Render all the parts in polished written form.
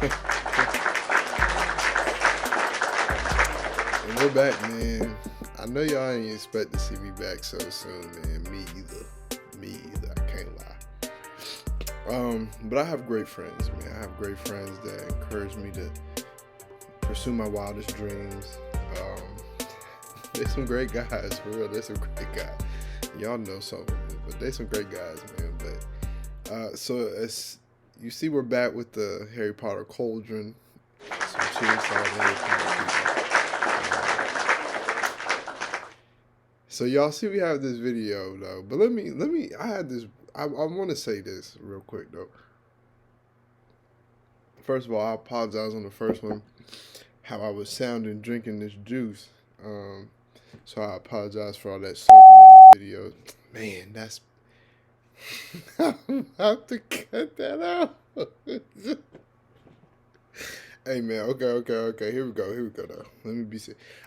And we're back, man. I know y'all ain't expect to see me back so soon, man. Me either. I can't lie. But I have great friends, man. I have great friends that encourage me to pursue my wildest dreams. There's some great guys, for real. There's some great guys. Y'all know some of them, but there's some great guys, man. But so as you see, we're back with the Harry Potter cauldron. So cheers to all the Harry Potter people. So y'all see, we have this video though. But let me. I had this. I want to say this real quick though. First of all, I apologize on the first one, how I was sounding drinking this juice. So I apologize for all that soaking in the video. Man, that's. I have to cut that out. Hey man, okay. Here we go though. Let me be.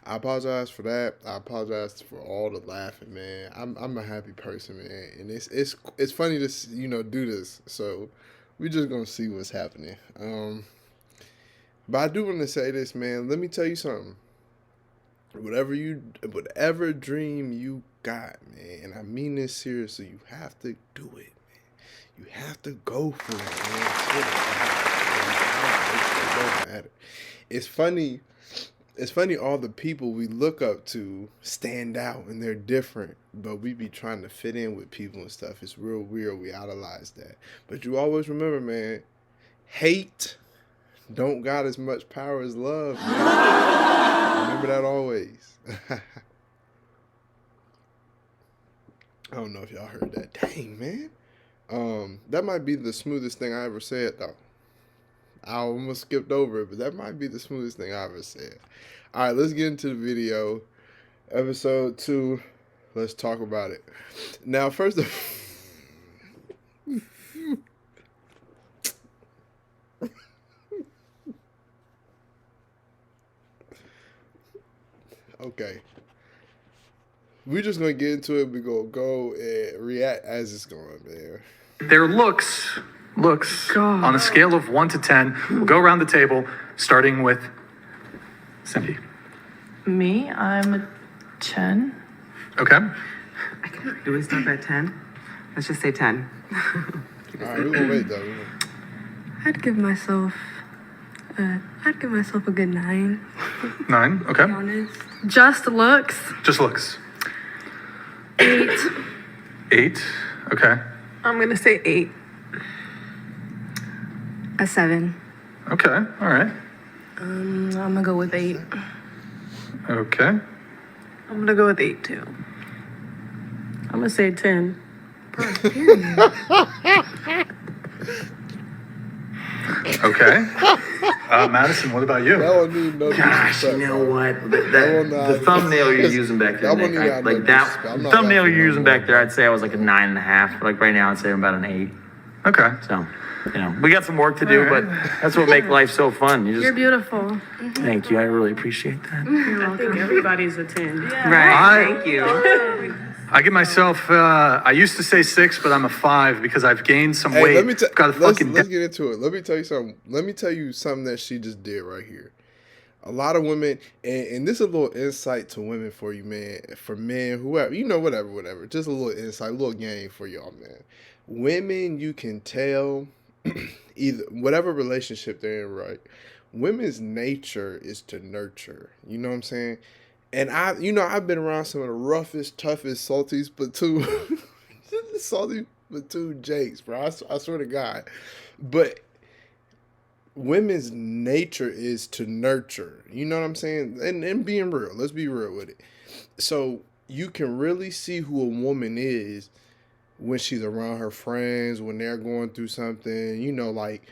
I apologize for that. I apologize for all the laughing, man. I'm a happy person, man, and it's funny to do this. So we're just gonna see what's happening. But I do want to say this, man. Let me tell you something. Whatever dream you got, man, and I mean this seriously, you have to do it, man. You have to go for it, man. It don't matter. It's funny all the people we look up to stand out and they're different, but we be trying to fit in with people and stuff. It's real weird. We idolize that. But you always remember, man, hate don't got as much power as love, man. Remember that always. I don't know if y'all heard that. Dang, man. That might be the smoothest thing I ever said, though. I almost skipped over it, but that might be the smoothest thing I ever said. All right, let's get into the video. Episode 2. Let's talk about it. Now, first of all... Okay. We're just going to get into it. We're going to go and react as it's going, man. Their looks God. On a scale of 1 to 10. We'll go around the table, starting with Cindy. Me, I'm a 10. Okay. Do we stop at 10? Let's just say 10. All right, we're going to wait, though. I'd give myself a good 9. 9, okay. To be honest. Just looks. Just looks. 8. 8, okay. I'm gonna say 8. A 7. Okay, all right. I'm gonna go with 8. Okay. I'm gonna go with 8 too. I'm gonna say 10. Okay. Madison, what about you? That one need no Gosh, disrespect, you know bro. what? The thumbnail you're using back there, That one Nick, need no like that disrespect. I'm not thumbnail laughing you're no using more. back there, I'd say I was like a 9.5. Like right now, I'd say I'm about an 8. Okay. So, we got some work to do, but that's what makes life so fun. You're beautiful. Thank you. I really appreciate that. I think everybody's a 10. Right, thank you. I give myself, I used to say 6, but I'm a 5 because I've gained some Hey, weight. let me let's fucking get into it. Let me tell you something. Let me tell you something that she just did right here. A lot of women, and this is a little insight to women for you, man. For men, whoever, whatever. Just a little insight, a little game for y'all, man. Women, you can tell, either whatever relationship they're in, right? Women's nature is to nurture. You know what I'm saying? And I've been around some of the roughest, toughest, salty platoon Jakes, bro. I swear to God. But women's nature is to nurture. You know what I'm saying? And being real. Let's be real with it. So you can really see who a woman is when she's around her friends, when they're going through something, like,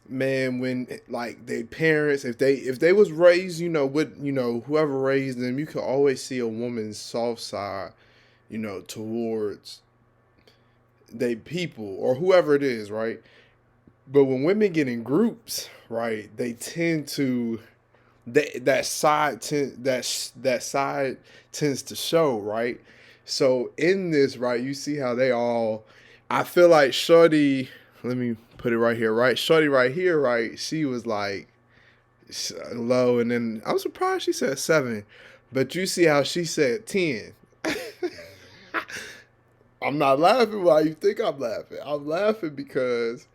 man, when like their parents, if they was raised, with, whoever raised them, you can always see a woman's soft side, towards they people or whoever it is, right? But when women get in groups, right, they tend to that side tends to show, right? So in this, right, you see how they all, I feel like Shorty, let me put it right here, right? Shorty right here, right? She was like low, and then I'm surprised she said 7, but you see how she said 10. I'm not laughing why you think I'm laughing. I'm laughing because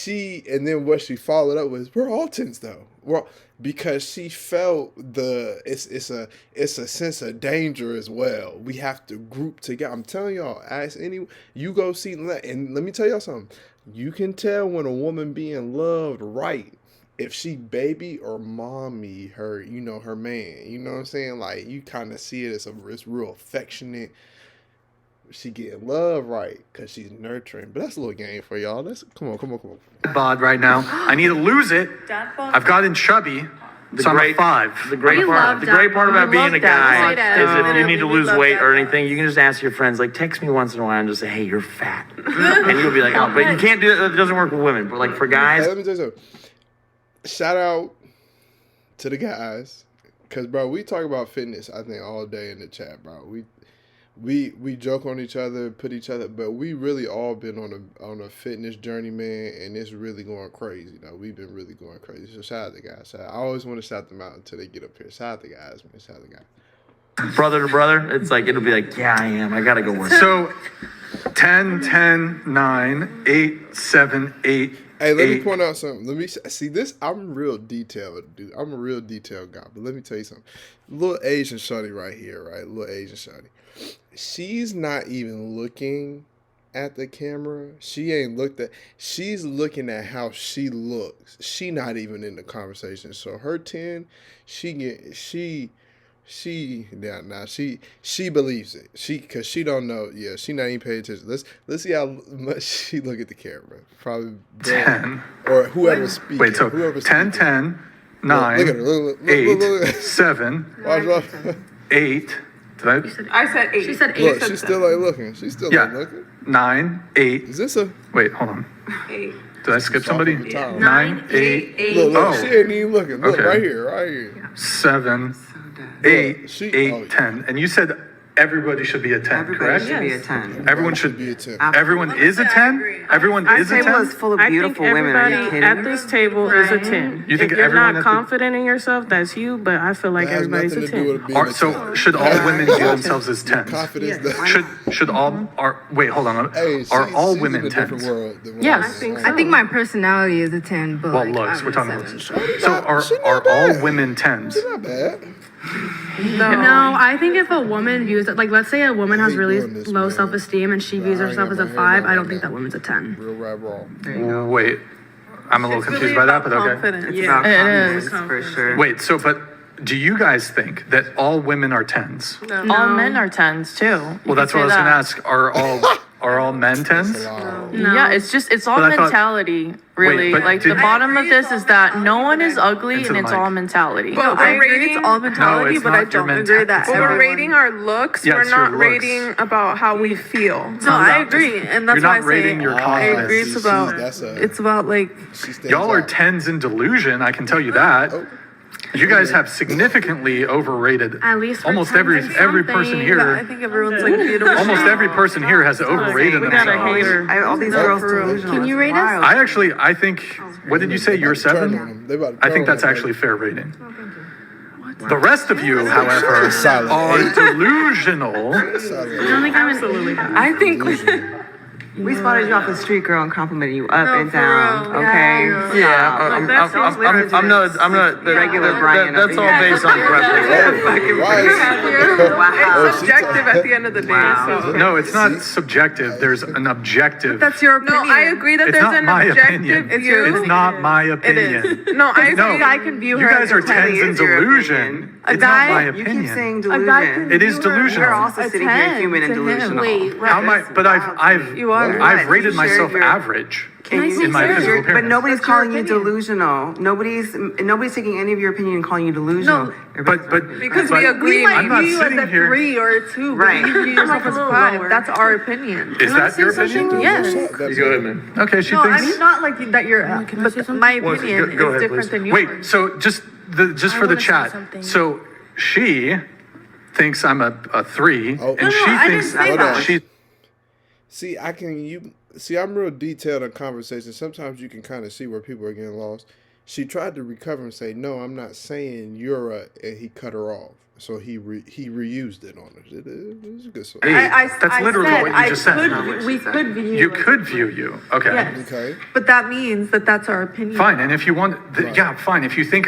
and then what she followed up with, we're all 10s though. Well, because she felt it's a sense of danger as well. We have to group together. I'm telling y'all, you go see, and let me tell y'all something. You can tell when a woman being loved right if she baby or mommy her, her man. You know what I'm saying? Like, you kind of see it as it's real affectionate. She getting love right because she's nurturing. But that's a little game for y'all. Come on. Bod right now. I need to lose it. I've gotten chubby, so I'm a 5. The great love part about being a guy Say that. is if you Oh, need to we lose love weight that. or anything, you can just ask your friends, like, text me once in a while and just say, hey, you're fat. And you'll be like, oh, but you can't do it. It doesn't work with women. But like for Hey, guys, let me tell you something. Shout out to the guys. Because, bro, we talk about fitness, I think, all day in the chat, bro. We joke on each other, put each other, but we really all been on a fitness journey, man, and it's really going crazy. Though we've been really going crazy. So shout out the guys. I always want to shout them out until they get up here. Shout out the guys, man. Shout out the guys. brother to brother, it's like, it'll be like, yeah, I am. I got to go work. So 10, 10, 9, 8, 7, 8. Hey, let me 8. point out something. Let me see this. I'm real detailed, dude. I'm a real detailed guy. But let me tell you something. Little Asian shorty right here, right? Little Asian shorty. She's not even looking at the camera. She ain't looked at. She's looking at how she looks. She not even in the conversation. So her 10, she believes it. Cause she don't know. Yeah, she not even paying attention. Let's see how much she look at the camera. Probably 10. or whoever's speaking. Wait, so whoever's 10, speaking. 10, 9, Look at her. Look, 8, 7, Watch. 8. Did I? I said 8. She said 8. Look, she's still ain't looking. She's still Yeah. ain't looking. 9, 8. Is this a Wait, hold on. 8. Did I skip somebody? Yeah. 9, 8, 8. Look, Oh. she ain't even looking. Look, Okay. right here. 7, So dead. 8, She- 8, oh, yeah. 10. And you said everybody should be a 10, Everybody correct? should be a 10. Everyone Should should be a 10. Everyone is a 10? Everyone is a Table 10? is full of I think beautiful women. Are you everybody kidding at me? this table is a 10. You think if you're everyone not at the- confident in yourself, that's you, but I feel like That has everybody's a nothing to do 10. with being a 10. So should all women view themselves as 10s? Confidence. Should all wait, hold on. Hey, Are all she's women in a different 10s? world than what Yes. I'm I think saying. I think my personality is a 10, but Well, like, looks. I'm We're a talking about 7. So are She's not all bad. women 10s? Not bad. No, I think if a woman views it, like let's say a woman has hate really doing this, low man. self-esteem and she But views I ain't herself got as a my hand 5, out I don't right think now. that woman's a 10. Real rap raw. There you go. Wait. I'm a little confused by that, but okay. Confident. It's Yeah. about It confidence, for sure. Wait, so but do you guys think that all women are 10s? All men are 10s too. Well, that's what I was going to ask. Are all men 10s? Wow. No. Yeah, it's all But I thought- mentality, really. but like the did- bottom of this is that no one is ugly Into and the it's mic. all mentality. But I we're agree rating, it's all mentality, it's but not I your don't mentality. agree that but we're everyone... rating our looks. Yes, we're your not looks. rating about how we feel. No, I agree, and that's You're why not I rating say your I confidence. agree. It's about it's about like She stands Y'all are out. 10s in delusion, I can tell you that. Oh. You guys have significantly overrated At least we're almost 10s every in person something. I here. think everyone's like beautiful. Almost every person here has overrated We got a themselves. hater. All these No, girls for real. delusional. Can you It's rate us? wild. I think, what did you say? You're They about to turn on 7? them. They about to I think turn that's on them. actually fair rating. The rest of you, however, Solid. are delusional. Solid. I don't think I'm absolutely. I think We spotted you off the street, girl, and complimented you up No, and for down. real. Okay. Yeah, I'm not. The regular Brian That's over all here. based on preference. Why is- Wow. it's subjective at the end of the day. Wow. So. No, it's not subjective. There's an objective. That's your No, opinion. I agree that It's there's not an my objective opinion. view. It's not my It opinion. is. No, I agree. No, guy can view you her guys are as 10s in is your delusion. opinion. It's guy- not my You keep opinion. saying A guy can delusion. It is view her delusional. We're also a sitting here 10 human and to him. delusional. Wait, How am I? But I've You are. I've What? rated You myself shared your- average Can I say in my something? physical But appearance. nobody's That's your calling you opinion. delusional. Nobody's taking any of your opinion and calling you delusional. No. But Because but we agree. We might I'm not view you as sitting a here. 3 or a 2, Right. but you view yourself as a 5. That's our opinion. Is that your opinion? Yes. That's Go ahead, man. Okay, she No, I thinks. mean not like that. You're. But my Well, opinion go is ahead, different please. than yours. Wait, so just for the wanna say chat. something. So she thinks I'm a 3, Oh. and No, she I thinks didn't say that. she. See, See, I'm real detailed in conversation. Sometimes you can kind of see where people are getting lost. She tried to recover and say, "No, I'm not saying you're a," and he cut her off. So he reused it on her. It's a good song. That's literally what you just said. We could view You could view you. Okay. Yes. Okay. But that means that that's our opinion. Fine. And if you want, yeah, fine. If you think,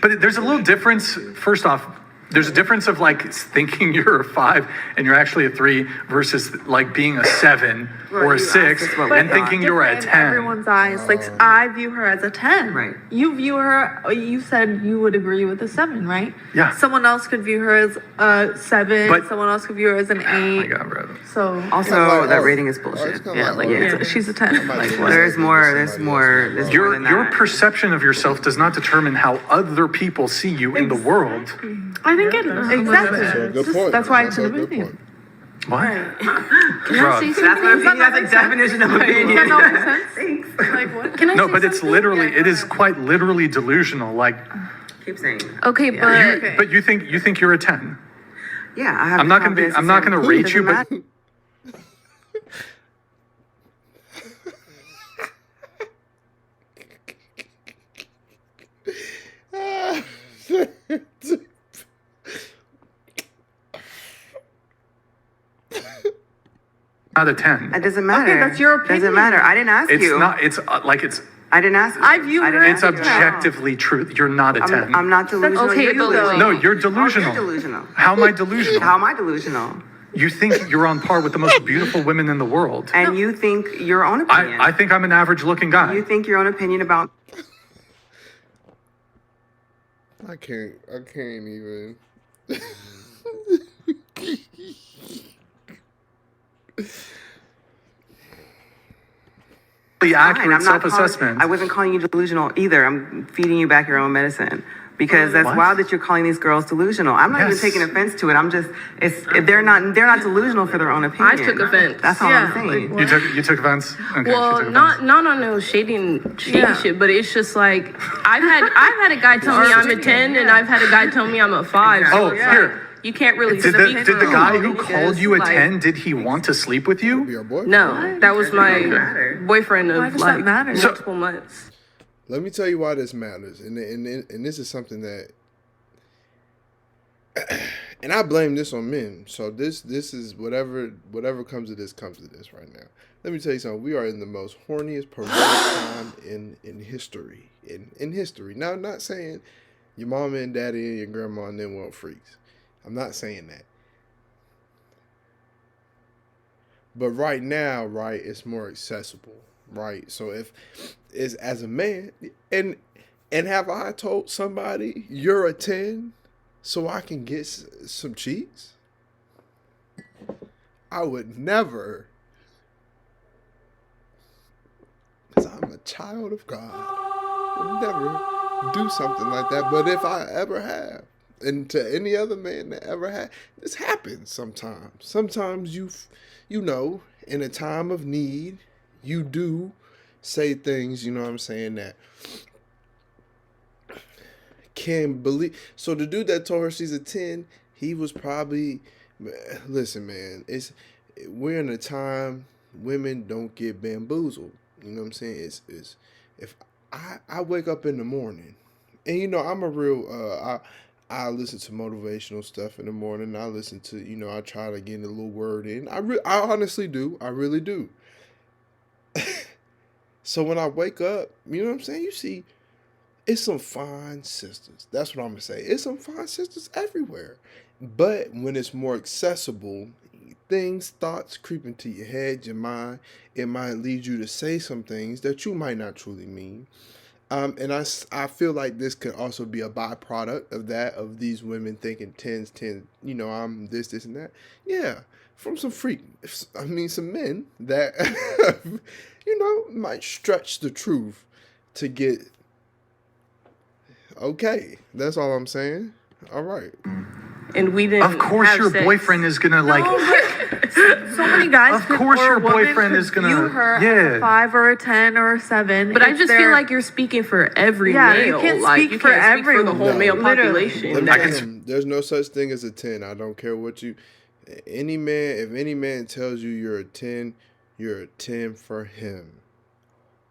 but there's a little difference. First off, there's a difference of like thinking you're a 5 and you're actually a 3 versus like being a 7 or a 6 and thinking you're a 10. In everyone's eyes, like I view her as a 10. Right. You view her. You said you would agree with a 7, right? Yeah. Someone else could view her as a 7. But- someone else could view her as an 8. Oh my God, bro. So Also, that rating is bullshit. yeah, like she's a 10. Like what? There's more than Your that. perception of yourself does not determine how other people see you in the world. I think it Exactly. So good point. That's why it's an a good opinion. point. What? Can I say Bro. something? That's what opinion. That's a definition of Does that opinion. not make sense? Like what? Can I No, say but it's something? literally, it is quite literally delusional. Like, Keep saying. Okay, but Okay. but you think you're a 10. Yeah, I have. I'm not gonna rate you, but not a 10. It doesn't matter. Okay, that's your opinion. Doesn't matter. I didn't ask It's you. not. It's like it's. I didn't ask you. I view her didn't It's ask you at all. objectively true. You're not a 10. I'm not delusional. okay, You're but delusional. No, you're delusional. Oh, you're delusional. How am I delusional? How am I delusional? You think you're on par with the most beautiful women in the world. And you think your own opinion. I think I'm an average looking guy. You think your own opinion about. I can't even. The Fine, accurate I'm not self-assessment. I wasn't calling you delusional either. I'm feeding you back your own medicine. Because that's What? wild that you're calling these girls delusional. I'm not even Yes. taking offense to it. I'm just they're not delusional for their own opinion. I took offense. That's all Yeah, I'm saying. like, You took offense. Okay, she well, took not offense. not on no shady Yeah. shit, but it's just like I've had a guy tell me I'm a 10, and I've had a guy tell me I'm a 5. Oh, So it's here. like, you can't really Did speak the for guy them who because, called you a like, 10? Did he want to sleep with Be you? your boyfriend. No, that was my matter? boyfriend Why of does that like matter? multiple months. Let me tell you why this matters, and this is something that, and I blame this on men. So this is whatever comes of this right now. Let me tell you something. We are in the most horniest, perverted time in history. In history. Now, I'm not saying your mama and daddy and your grandma and them weren't freaks. I'm not saying that. But right now, right, it's more accessible, right? So if it's as a man, and have I told somebody you're a 10 so I can get some cheeks? I would never. Because I'm a child of God. I would never do something like that. But if I ever have, and to any other man that ever had, this happens sometimes. Sometimes you know, in a time of need, you do say things, you know what I'm saying, that can believe. So the dude that told her she's a 10, he was probably, listen, man, we're in a time women don't get bamboozled. You know what I'm saying? It's if I wake up in the morning, and you know I'm a real I listen to motivational stuff in the morning. I listen to, I try to get a little word in. I honestly do. I really do. So when I wake up, you know what I'm saying? You see, it's some fine sisters. That's what I'm going to say. It's some fine sisters everywhere. But when it's more accessible, thoughts creep into your head, your mind. It might lead you to say some things that you might not truly mean. And I feel like this could also be a byproduct of these women thinking 10's 10, I'm this, and that. Yeah, from some some men that, might stretch the truth to get, okay, that's all I'm saying. All right. And we didn't. Of course, have your sex. boyfriend is gonna like. So many guys. Of course or your a woman boyfriend could is gonna- view her as yeah. a 5 or a 10 or a 7. But I if just they're- feel like you're speaking for every Yeah, male. you can't like speak you for can't speak for the whole everyone. male Literally. population. Let me That- tell you something. There's no such thing as a 10. I don't care what if any man tells you you're a 10, you're a 10 for him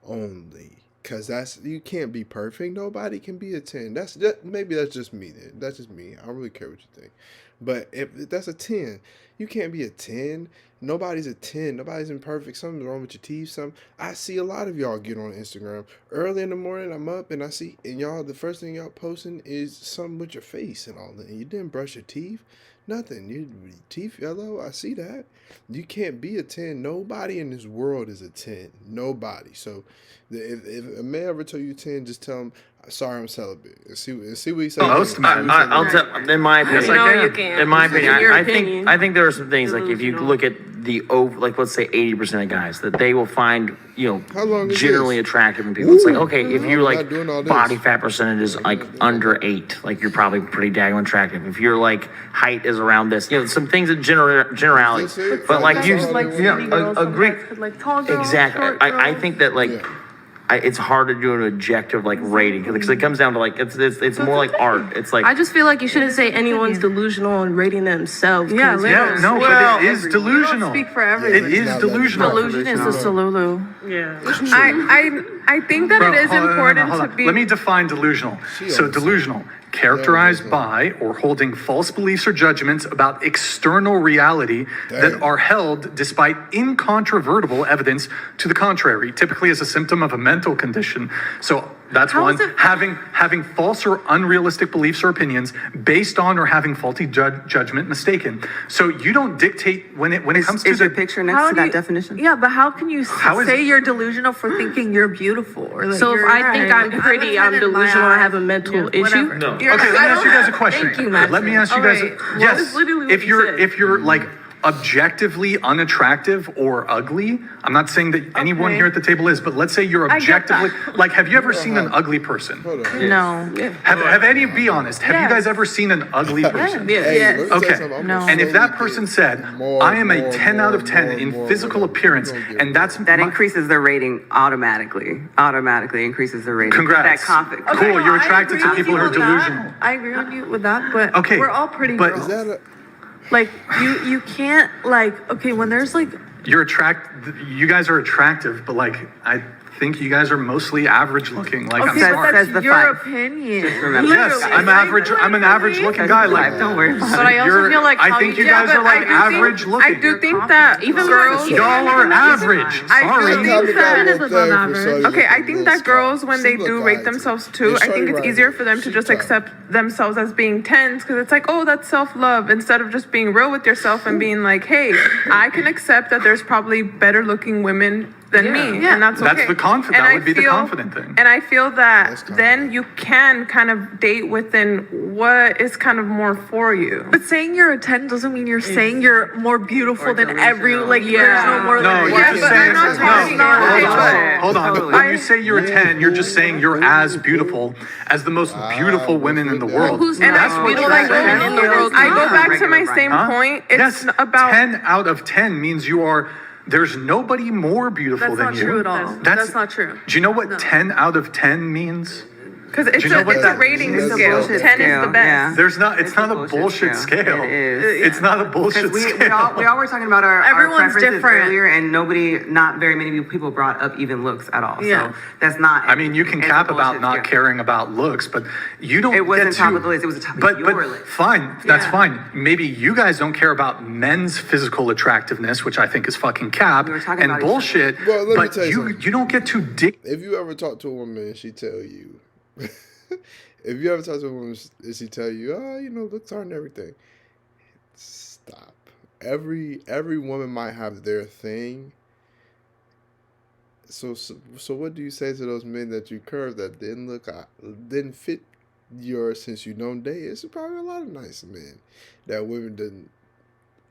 only. Cause you can't be perfect. Nobody can be a 10. Maybe that's just me then. That's just me. I don't really care what you think. But if that's a 10, you can't be a 10. Nobody's a 10. Nobody's imperfect. Something's wrong with your teeth. I see a lot of y'all get on Instagram early in the morning. I'm up and I see, and y'all, the first thing y'all posting is something with your face and all that. And you didn't brush your teeth. Nothing. Your teeth yellow. I see that. You can't be a 10. Nobody in this world is a 10. Nobody. So if a man ever tell you 10, just tell him, sorry, I'm celibate. And see what he says. Most men. I'll tell. In my opinion, No, you can't. in my opinion, Your I opinion. think there are some things like if you look at like let's say 80% of guys that they will find How long is generally this? attractive in people. It's like okay, if you're I'm like not doing all this. body fat percentage is like under 8, like you're probably pretty daggone attractive. If your like height is around this, some things in generality. That's it. But like you, That's all like they skinny want. girls, some agree. guys could like tall girls, Exactly. short I girls. think that like it's hard to do an objective like rating because it comes down to like it's more like art. It's like I just feel like you shouldn't say anyone's delusional and rating themselves. Yeah, 'cause literally. Yeah, no, Well, but it is You delusional. don't speak for It everyone. is Not delusional. Delusion is the Salulu. Yeah. I think that Bro, it is hold on, important hold on. to be. Let me define delusional. So delusional, characterized by or holding false beliefs or judgments about external reality that Dang. are held despite incontrovertible evidence to the contrary, typically as a symptom of a mental condition. So that's How one. is it- Having false or unrealistic beliefs or opinions based on or having faulty judgment mistaken. So you don't dictate when it comes to Is your the picture next How to do that you- definition? Yeah, but how can you How is say it- you're delusional for thinking you're beautiful? Or like So if you're I think right. I'm pretty, I'm a 10 in my delusional, I eyes. have a mental issue? whatever. No. You're- Okay, let me I ask you don't- guys a question. Thank you, Matt. Let me ask you All guys. right. Well, Yes, that's literally what if you said. you're like objectively unattractive or ugly, I'm not saying that anyone Okay. here at the table is, but let's say you're I get objectively like. Have you ever seen an ugly person? Hold on. No. Have any? Be honest. Have you Yes. guys ever seen an ugly person? Yeah. Hey, Yes. let me tell you Okay. something. I'm No. gonna And if slowly that person get said, more, "I am a more, 10 out of more, 10 more, in more, physical whatever, appearance," you're gonna get and more. that's That my- increases the rating automatically. Automatically increases the rating. Congrats. That confidence. Cool, no, you're I attracted agree to with people you who are on that. delusional. I agree on you with that, but Okay, we're all pretty but- girls. Is that a Like you can't okay when there's like You guys are attractive, but like I think you guys are mostly average looking. Like I'm okay, smart. but that's Says the your five. opinion. Just remember. Yes, Literally, I'm right? average. I'm an average looking That's guy. the Like, five, don't worry about But I also you're- feel like I how think you you guys but are like I do think- average looking. I do think that Even girls. Y'all are average. I Sorry. do think that is above average. Okay, I think that girls, when they do rate themselves too, I think it's easier for them to just accept. accept themselves as being 10s because it's like, oh, that's self-love, instead of just being real with yourself and being like, hey, I can accept that there's probably better looking women than me, and that's okay. That's the confident. And That I would be the feel- confident thing. And I feel that That's then confident. you can kind of date within what is kind of more for you. But saying you're a 10 doesn't mean you're saying you're more beautiful than every, like, there's no more No, like, you're yeah, just but saying. I'm not No, talking about hold on. Totally. When you say you're a 10, you're just saying you're as beautiful as the most beautiful women in the world. Who's And That's not what beautiful you're like women saying. in the world? I go back to Regular my same Huh? point. It's Yes, about 10 out of 10 means you are. There's nobody more beautiful That's than not you. true at all. That's not true. Do you know what 10 out of 10 means? Because it's Do you know what it's a that- rating It's a scale. bullshit 10 is the scale, best. yeah. There's not. It's It's a not a bullshit bullshit scale. scale. It is. It's not a bullshit We scale. all were talking about our Everyone's preferences different. earlier, and not very many people brought up even looks at all. Yeah. So that's not. I mean, you can it's a cap about bullshit not scale. caring about looks, but you don't. It wasn't get top to, of the list, it was the top of but, your but list. Fine, that's Yeah. fine. Maybe you guys don't care about men's physical attrectiveness, which I think is fucking cap We were talking and about each other. bullshit. Well, let me but tell you you something. you don't get to dick. If you ever talk to a woman and she tell you, if you ever talk to a woman and she tell you, oh, looks aren't everything. Stop. Every woman might have their thing. So what do you say to those men that you curved that didn't fit yours since you don't date? It's probably a lot of nice men that women didn't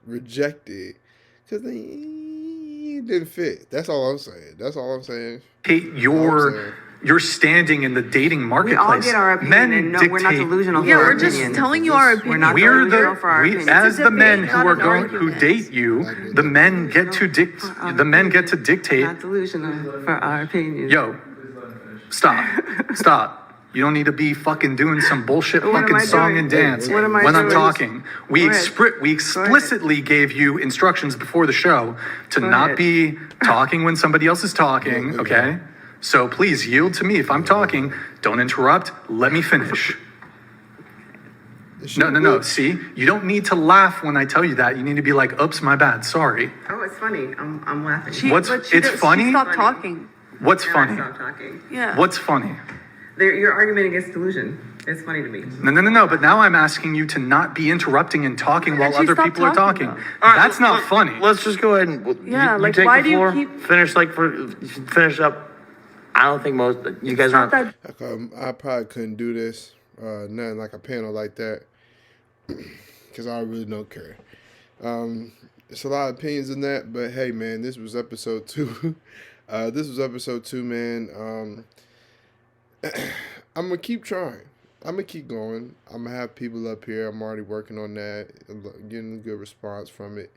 reject it because they didn't fit. That's all I'm saying. Your standing in the dating We marketplace. all get our opinion, Men and no, dictate. we're not delusional. Yeah, for our we're just opinions. telling you our We're opinion. not We're delusional for our we opinions. as the men debate, who not are an going who argument. date you, the men get to dictate. Not delusional for our opinions. Yo, stop. You don't need to be fucking doing some bullshit What am fucking I song doing? and dance What am I when I'm doing? talking. We Go ahead. we explicitly gave you instructions before the show to not ahead. be talking when somebody else is talking, Yeah, okay? So please yield to me. If I'm talking, don't interrupt. Let me finish. No. See, you don't need to laugh when I tell you that. You need to be like, oops, my bad. Sorry. Oh, it's funny. I'm laughing. It's funny? She stopped talking. What's And funny? I stopped talking. Yeah. What's funny? Your argument against delusion. It's funny to me. No. But now I'm asking you to not be interrupting and talking while she other stopped people are talking, talking. though. That's not funny. Let's just go ahead and Yeah, you like, take why the do you floor, keep- finish finish up. I don't think most you guys Not aren't. that I probably couldn't do this, nothing like a panel like that, because I really don't care. It's a lot of opinions in that, but hey, man, this was episode 2. This was episode 2, man. I'm gonna keep trying. I'm gonna keep going. I'm gonna have people up here. I'm already working on that, getting a good response from it.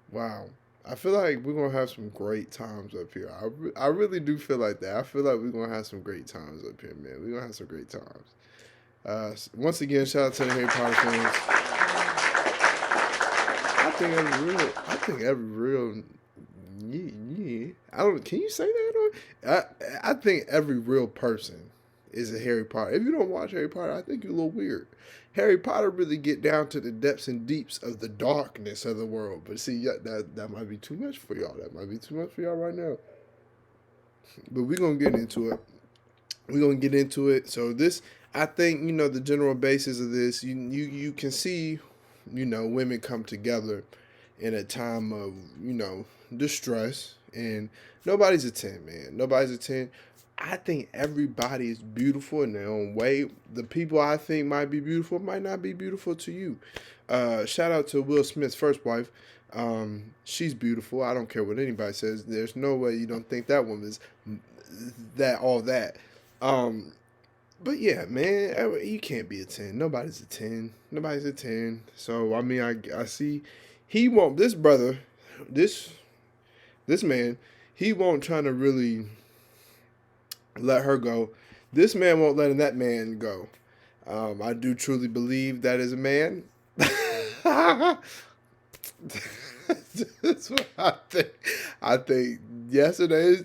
Wow. I feel like we're going to have some great times up here. I really do feel like that. I feel like we're going to have some great times up here, man. We're going to have some great times. Once again, shout out to the Harry Potter fans. I think every real, yeah. Can you say that? I think every real person is a Harry Potter. If you don't watch Harry Potter, I think you're a little weird. Harry Potter really get down to the depths and deeps of the darkness of the world. But see, that might be too much for y'all. That might be too much for y'all right now. But we're going to get into it. So this, I think, the general basis of this, you can see, women come together in a time of, distress. And nobody's a 10, man. Nobody's a 10. I think everybody is beautiful in their own way. The people I think might be beautiful might not be beautiful to you. Shout out to Will Smith's first wife. She's beautiful. I don't care what anybody says. There's no way you don't think that woman's all that. But yeah, man, you can't be a 10. Nobody's a 10. Nobody's a 10. So, I mean, I see he won't, this brother, this man, he won't try to really let her go. This man won't let that man go. I do truly believe that is a man. That's what I think. I think yesterday,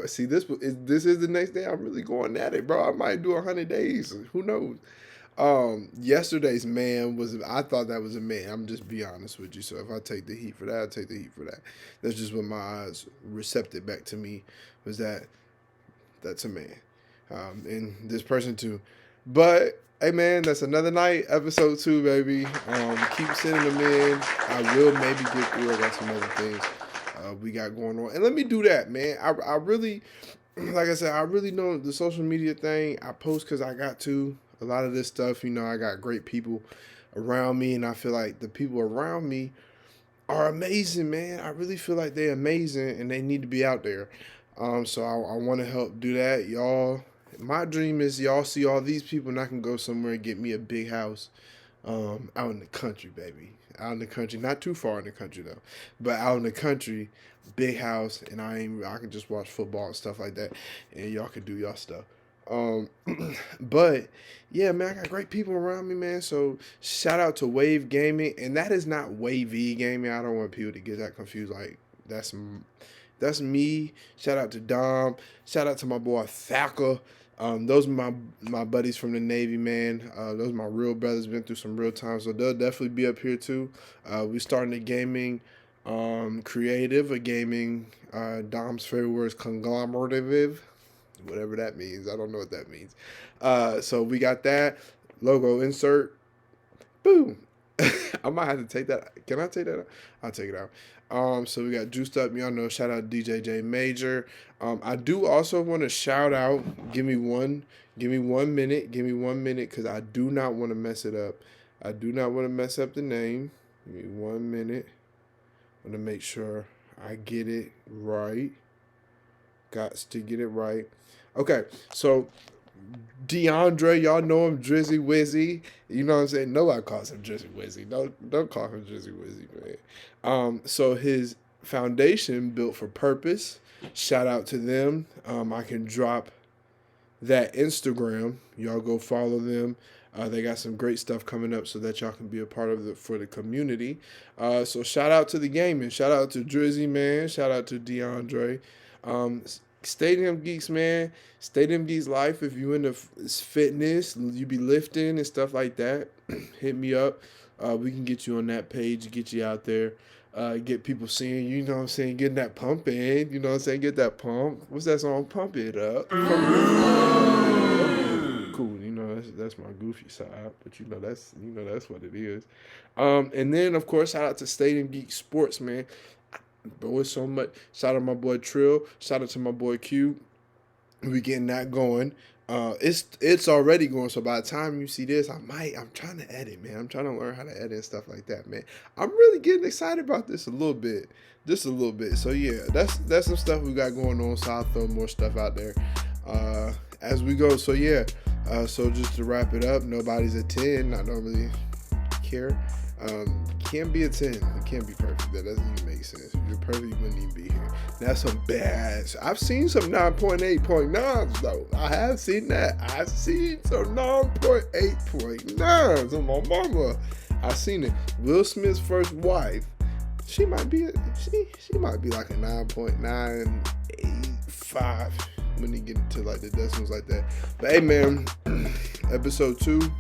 see, this is the next day I'm really going at it, bro. I might do 100 days. Who knows? Yesterday's man I thought that was a man. I'm just be honest with you. So if I take the heat for that, I take the heat for that. That's just what my eyes recepted back to me, was that's a man. And this person too. But hey, man, that's another night. Episode 2, baby. Keep sending them in. I will maybe get through. I got some other things we got going on. And let me do that, man. I really, like I said, I really know the social media thing. I post because I got to. A lot of this stuff, I got great people around me. And I feel like the people around me are amazing, man. I really feel like they're amazing and they need to be out there. So I want to help do that, y'all. My dream is y'all see all these people and I can go somewhere and get me a big house out in the country, baby. Out in the country, not too far in the country though, but out in the country, big house, and I can just watch football and stuff like that, and y'all can do y'all stuff. But yeah, man, I got great people around me, man. So shout out to Wave Gaming, and that is not Wavy Gaming. I don't want people to get that confused. Like that's me. Shout out to Dom. Shout out to my boy Thacker. Those are my buddies from the Navy, man. Those are my real brothers. Been through some real times, so they'll definitely be up here too. We starting a gaming creative, a gaming Dom's favorite word is conglomerative, whatever that means. I don't know what that means. So we got that logo insert. Boom. I might have to take that. Can I take that out? I'll take it out. So we got Juiced Up. Y'all know, shout out DJ J Major. I do also want to shout out. Give me 1 minute. Give me 1 minute, because I do not want to mess it up. I do not want to mess up the name. Give me 1 minute. I want to make sure I get it right. Got to get it right. Okay, so DeAndre, y'all know him, Drizzy Wizzy. You know what I'm saying? Nobody calls him Drizzy Wizzy. Don't call him Drizzy Wizzy, man. So his Foundation, Built for Purpose. Shout out to them. I can drop that Instagram. Y'all go follow them. They got some great stuff coming up so that y'all can be a part of it for the community. So shout out to the gaming. Shout out to Drizzy, man. Shout out to DeAndre. Stadium Geeks, man. Stadium Geeks Life. If you into fitness, you be lifting and stuff like that, hit me up. We can get you on that page, get you out there, get people seeing you, know what I'm saying, getting that pump in, you know what I'm saying, get that pump. What's that song? Pump It Up. Cool, you know, that's my goofy side, but you know that's what it is. And then of course, shout out to Stadium Geek Sports, man. But with so much, shout out to my boy Trill, shout out to my boy Q. We getting that going. It's already going. So by the time you see this, I'm trying to edit, man. I'm trying to learn how to edit and stuff like that, man. I'm really getting excited about this a little bit, just a little bit. So yeah, that's some stuff we got going on. So I'll throw more stuff out there as we go. So yeah, so just to wrap it up, nobody's a 10. I don't really care. Can't be a 10. It can't be perfect. That doesn't even make sense. If you're perfect, you wouldn't even be here. That's some bad. I've seen some 9.8.9s though. I have seen that. I've seen some 9.8.9s on my mama. I've seen it. Will Smith's first wife. She might be like a 9.985 when you get into like the decimals like that. But hey, man, episode 2.